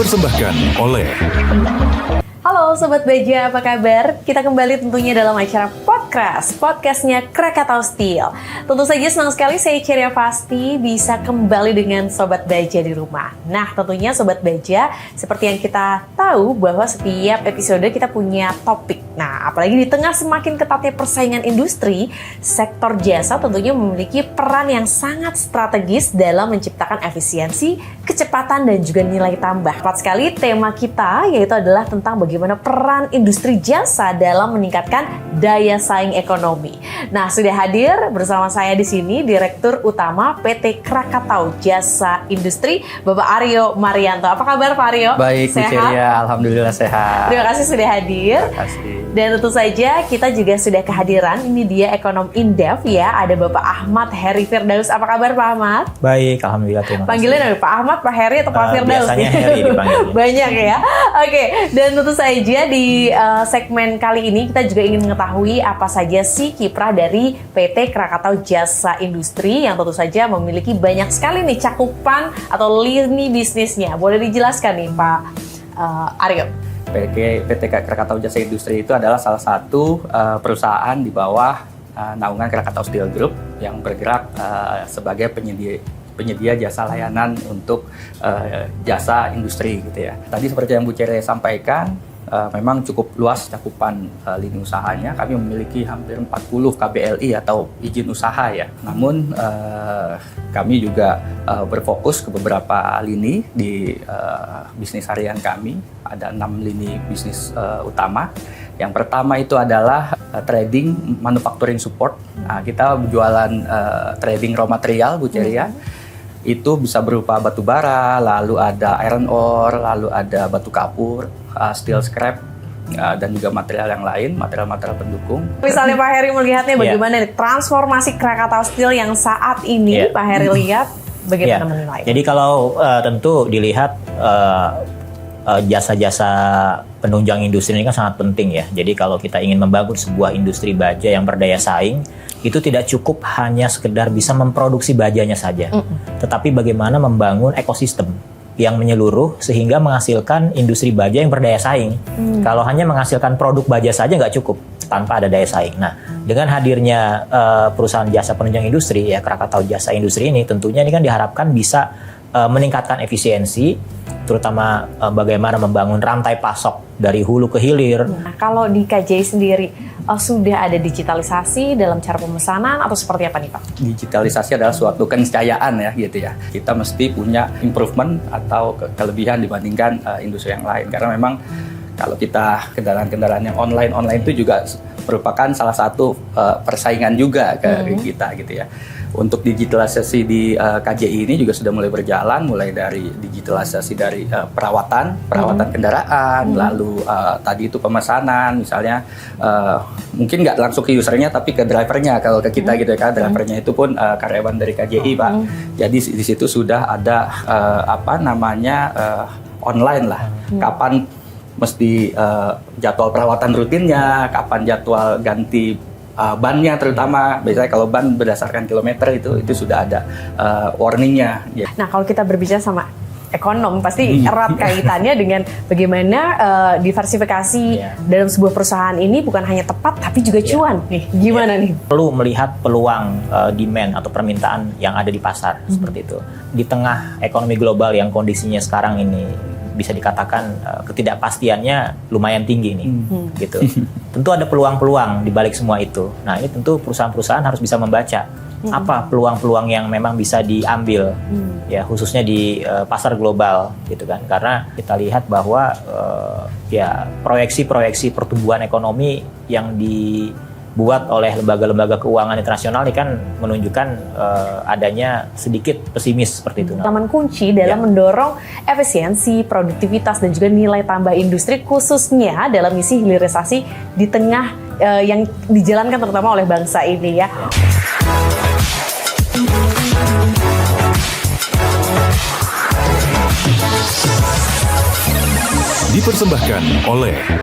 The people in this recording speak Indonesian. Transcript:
Dipersembahkan oleh Halo Sobat Baja, apa kabar? Kita kembali tentunya dalam acara podcastnya Krakatau Steel. Tentu saja senang sekali saya Ceria Pasti bisa kembali dengan Sobat Baja di rumah. Nah tentunya Sobat Baja, seperti yang kita tahu bahwa setiap episode kita punya topik. Nah apalagi di tengah semakin ketatnya persaingan industri, sektor jasa tentunya memiliki peran yang sangat strategis dalam menciptakan efisiensi, kecepatan dan juga nilai tambah. Tepat sekali tema kita yaitu adalah tentang bagaimana peran industri jasa dalam meningkatkan daya saing ekonomi. Nah, sudah hadir bersama saya di sini Direktur Utama PT Krakatau Jasa Industri, Bapak Aryo Marianto. Apa kabar Pak Aryo? Baik, Bu Ceria, alhamdulillah sehat. Terima kasih sudah hadir. Terima kasih. Dan tentu saja kita juga sudah kehadiran, ini dia Ekonom Indef ya, ada Bapak Ahmad Heri Firdaus. Apa kabar Pak Ahmad? Baik, alhamdulillah, terima kasih. Panggilan dari Pak Ahmad, Pak Heri atau Pak Firdaus? Biasanya Heri dipanggil. Banyak ya. Oke, dan tentu saja di segmen kali ini kita juga ingin mengetahui apa saja sih kiprah dari PT Krakatau Jasa Industri yang tentu saja memiliki banyak sekali nih cakupan atau lini bisnisnya. Boleh dijelaskan nih Pak Aryo? PT Krakatau Jasa Industri itu adalah salah satu perusahaan di bawah naungan Krakatau Steel Group yang bergerak sebagai penyedia jasa layanan untuk jasa industri gitu ya. Tadi seperti yang Bu Ceria sampaikan, memang cukup luas cakupan lini usahanya. Kami memiliki hampir 40 KBLI atau izin usaha ya. Namun kami juga berfokus ke beberapa lini di bisnis harian kami. Ada 6 lini bisnis utama. Yang pertama itu adalah trading manufacturing support. Nah, kita berjualan trading raw material, Bu Ceria. Itu bisa berupa batu bara, lalu ada iron ore, lalu ada batu kapur, steel scrap, dan juga material yang lain, material-material pendukung. Misalnya Pak Heri melihatnya bagaimana nih transformasi Krakatau Steel yang saat ini Pak Heri lihat, bagaimana menilai? Jadi kalau tentu dilihat jasa-jasa penunjang industri ini kan sangat penting ya. Jadi kalau kita ingin membangun sebuah industri baja yang berdaya saing, itu tidak cukup hanya sekedar bisa memproduksi bajanya saja, tetapi bagaimana membangun ekosistem yang menyeluruh sehingga menghasilkan industri baja yang berdaya saing. Kalau hanya menghasilkan produk baja saja nggak cukup tanpa ada daya saing. Nah, dengan hadirnya perusahaan jasa penunjang industri ya Krakatau Jasa Industri ini tentunya ini kan diharapkan bisa meningkatkan efisiensi, terutama bagaimana membangun rantai pasok dari hulu ke hilir. Nah, kalau di KJI sendiri sudah ada digitalisasi dalam cara pemesanan atau seperti apa nih Pak? Digitalisasi adalah suatu keniscayaan ya gitu ya. Kita mesti punya improvement atau kelebihan dibandingkan industri yang lain. Karena memang kalau kita kendaraan-kendaraan yang online itu juga merupakan salah satu persaingan juga ke kita gitu ya. Untuk digitalisasi di KJI ini juga sudah mulai berjalan, mulai dari digitalisasi dari perawatan kendaraan, lalu tadi itu pemesanan, misalnya mungkin nggak langsung ke usernya tapi ke drivernya kalau ke kita gitu ya, drivernya itu pun karyawan dari KJI Pak. Jadi di situ sudah ada online lah, kapan mesti jadwal perawatan rutinnya, kapan jadwal ganti bannya terutama. Biasanya kalau ban berdasarkan kilometer itu sudah ada warningnya. Nah kalau kita berbicara sama ekonom pasti erat kaitannya dengan bagaimana diversifikasi dalam sebuah perusahaan ini bukan hanya tepat tapi juga cuan nih. Gimana nih? Perlu melihat peluang demand atau permintaan yang ada di pasar seperti itu. Di tengah ekonomi global yang kondisinya sekarang ini bisa dikatakan ketidakpastiannya lumayan tinggi nih, gitu. Tentu ada peluang-peluang di balik semua itu. Nah, ini tentu perusahaan-perusahaan harus bisa membaca apa peluang-peluang yang memang bisa diambil, ya khususnya di pasar global, gitu kan. Karena kita lihat bahwa ya proyeksi-proyeksi pertumbuhan ekonomi yang dibuat oleh lembaga-lembaga keuangan internasional ini kan menunjukkan adanya sedikit pesimis seperti itu. Taman kunci dalam mendorong efisiensi, produktivitas dan juga nilai tambah industri khususnya dalam misi hilirisasi di tengah yang dijalankan terutama oleh bangsa ini ya. dipersembahkan oleh